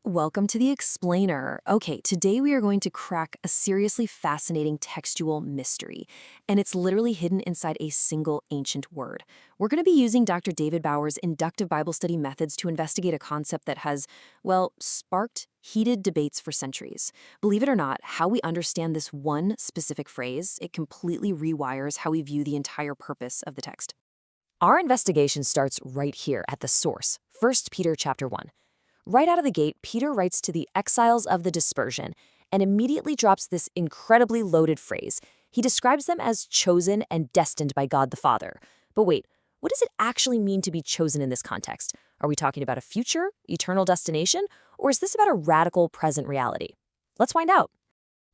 Welcome to the Explainer. Okay, today we are going to crack a seriously fascinating textual mystery, and it's literally hidden inside a single ancient word. We're going to be using Dr. David Bauer's inductive Bible study methods to investigate a concept that has, well, sparked heated debates for centuries. Believe it or not, how we understand this one specific phrase, it completely rewires how we view the entire purpose of the text. Our investigation starts right here at the source, 1 Peter chapter 1. Right out of the gate, Peter writes to the exiles of the dispersion and immediately drops this incredibly loaded phrase. He describes them as chosen and destined by God the Father. But wait, what does it actually mean to be chosen in this context? Are we talking about a future, eternal destination, or is this about a radical present reality? Let's find out.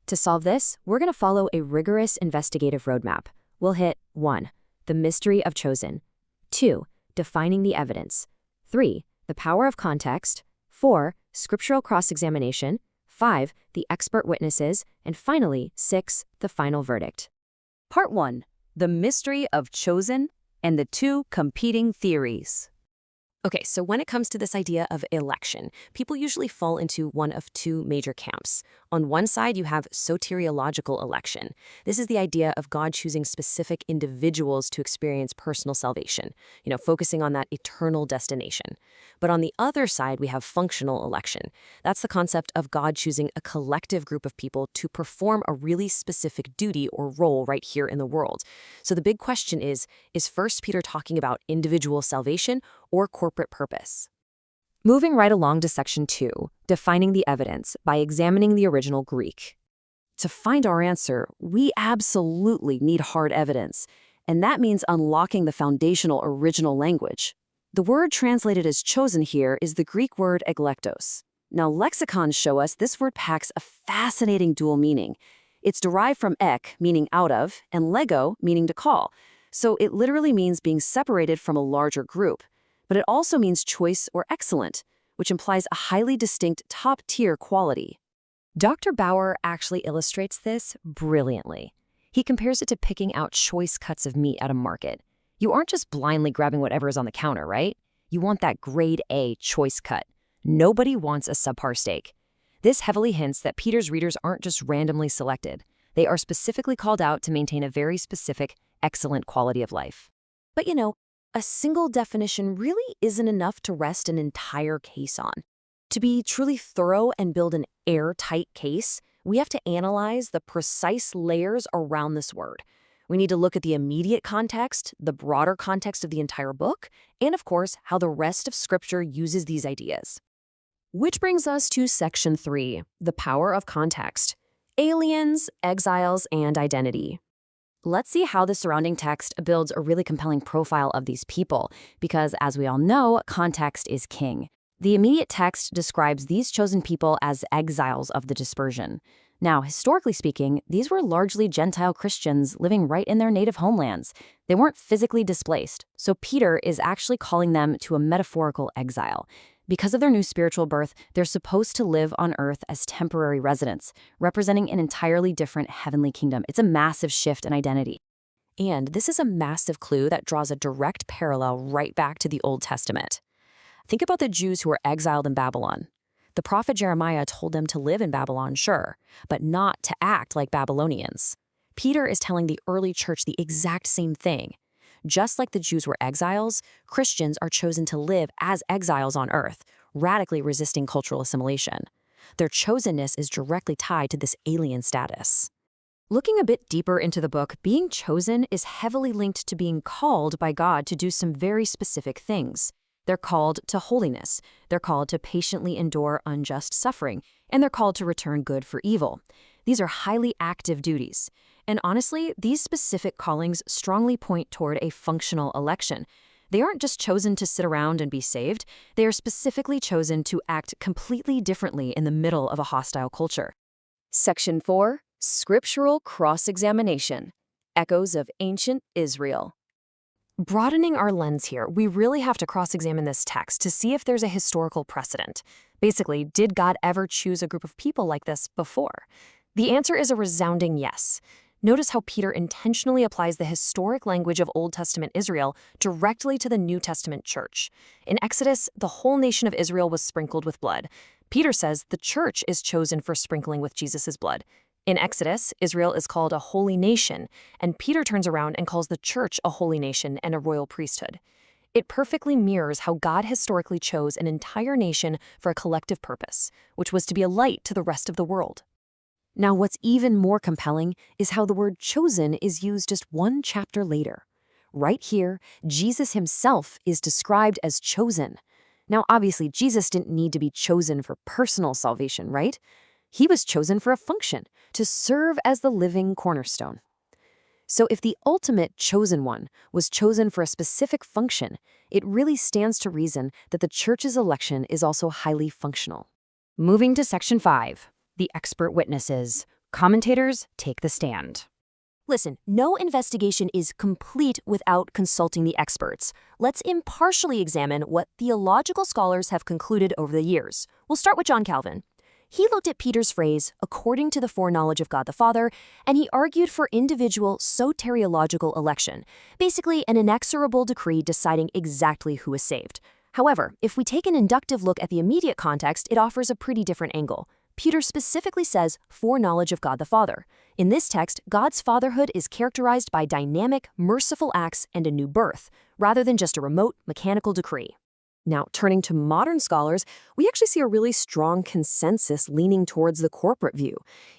To solve this, we're going to follow a rigorous investigative roadmap. We'll hit 1. The mystery of chosen. 2. Defining the evidence. 3. The power of context. 4. Scriptural cross-examination. 5. The expert witnesses. And finally, 6. The final verdict. Part 1. The mystery of chosen and the two competing theories. Okay, so when it comes to this idea of election, people usually fall into one of two major camps. On one side, you have soteriological election. This is the idea of God choosing specific individuals to experience personal salvation, focusing on that eternal destination. But on the other side, we have functional election. That's the concept of God choosing a collective group of people to perform a really specific duty or role right here in the world. So the big question is 1 Peter talking about individual salvation or corporate purpose? Moving right along to section 2, defining the evidence by examining the original Greek. To find our answer, we absolutely need hard evidence, and that means unlocking the foundational original language. The word translated as chosen here is the Greek word eklektos. Now, lexicons show us this word packs a fascinating dual meaning. It's derived from ek, meaning out of, and lego, meaning to call. So it literally means being separated from a larger group. But it also means choice or excellent, which implies a highly distinct top-tier quality. Dr. Bauer actually illustrates this brilliantly. He compares it to picking out choice cuts of meat at a market. You aren't just blindly grabbing whatever is on the counter, right? You want that grade A choice cut. Nobody wants a subpar steak. This heavily hints that Peter's readers aren't just randomly selected. They are specifically called out to maintain a very specific, excellent quality of life. But a single definition really isn't enough to rest an entire case on. To be truly thorough and build an airtight case, we have to analyze the precise layers around this word. We need to look at the immediate context, the broader context of the entire book, and of course, how the rest of Scripture uses these ideas. Which brings us to section 3, the power of context. Aliens, exiles, and identity. Let's see how the surrounding text builds a really compelling profile of these people, because as we all know, context is king. The immediate text describes these chosen people as exiles of the dispersion. Now, historically speaking, these were largely Gentile Christians living right in their native homelands. They weren't physically displaced, so Peter is actually calling them to a metaphorical exile. Because of their new spiritual birth, they're supposed to live on earth as temporary residents, representing an entirely different heavenly kingdom. It's a massive shift in identity. And this is a massive clue that draws a direct parallel right back to the Old Testament. Think about the Jews who were exiled in Babylon. The prophet Jeremiah told them to live in Babylon, sure, but not to act like Babylonians. Peter is telling the early church the exact same thing. Just like the Jews were exiles, Christians are chosen to live as exiles on earth, radically resisting cultural assimilation. Their chosenness is directly tied to this alien status. Looking a bit deeper into the book, being chosen is heavily linked to being called by God to do some very specific things. They're called to holiness, they're called to patiently endure unjust suffering, and they're called to return good for evil. These are highly active duties. And honestly, these specific callings strongly point toward a functional election. They aren't just chosen to sit around and be saved, they are specifically chosen to act completely differently in the middle of a hostile culture. Section 4, Scriptural Cross-Examination, Echoes of Ancient Israel. Broadening our lens here, we really have to cross-examine this text to see if there's a historical precedent. Basically, did God ever choose a group of people like this before? The answer is a resounding yes. Notice how Peter intentionally applies the historic language of Old Testament Israel directly to the New Testament church. In Exodus, the whole nation of Israel was sprinkled with blood. Peter says the church is chosen for sprinkling with Jesus' blood. In Exodus, Israel is called a holy nation, and Peter turns around and calls the church a holy nation and a royal priesthood. It perfectly mirrors how God historically chose an entire nation for a collective purpose, which was to be a light to the rest of the world. Now, what's even more compelling is how the word chosen is used just one chapter later. Right here, Jesus himself is described as chosen. Now, obviously, Jesus didn't need to be chosen for personal salvation, right? He was chosen for a function, to serve as the living cornerstone. So if the ultimate chosen one was chosen for a specific function, it really stands to reason that the church's election is also highly functional. Moving to Section 5, the expert witnesses. Commentators take the stand. Listen, no investigation is complete without consulting the experts. Let's impartially examine what theological scholars have concluded over the years. We'll start with John Calvin. He looked at Peter's phrase, according to the foreknowledge of God the Father, and he argued for individual soteriological election, basically an inexorable decree deciding exactly who is saved. However, if we take an inductive look at the immediate context, it offers a pretty different angle. Peter specifically says foreknowledge of God the Father. In this text, God's fatherhood is characterized by dynamic, merciful acts and a new birth, rather than just a remote, mechanical decree. Now, turning to modern scholars, we actually see a really strong consensus leaning towards the corporate view.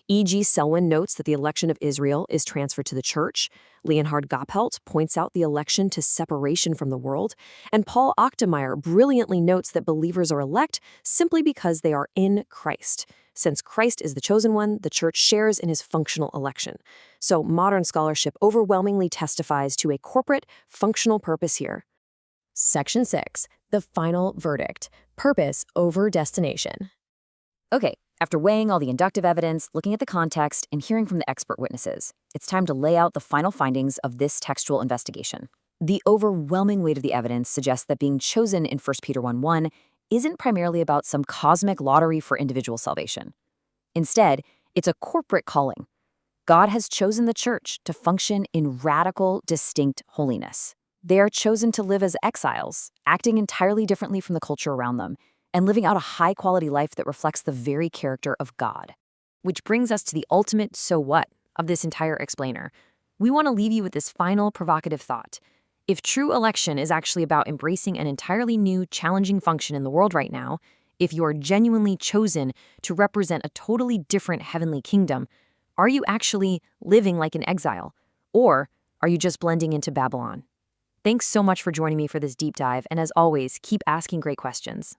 E.G. Selwyn notes that the election of Israel is transferred to the church. Leonhard Goppelt points out the election to separation from the world. And Paul Ochtemeier brilliantly notes that believers are elect simply because they are in Christ. Since Christ is the chosen one, the church shares in his functional election. So modern scholarship overwhelmingly testifies to a corporate, functional purpose here. Section 6. The final verdict. Purpose over destination. Okay, after weighing all the inductive evidence, looking at the context, and hearing from the expert witnesses, it's time to lay out the final findings of this textual investigation. The overwhelming weight of the evidence suggests that being chosen in 1 Peter 1:1 isn't primarily about some cosmic lottery for individual salvation. Instead, it's a corporate calling. God has chosen the church to function in radical, distinct holiness. They are chosen to live as exiles, acting entirely differently from the culture around them, and living out a high-quality life that reflects the very character of God. Which brings us to the ultimate so what of this entire explainer. We want to leave you with this final provocative thought. If true election is actually about embracing an entirely new, challenging function in the world right now, if you are genuinely chosen to represent a totally different heavenly kingdom, are you actually living like an exile? Or are you just blending into Babylon? Thanks so much for joining me for this deep dive, and as always, keep asking great questions.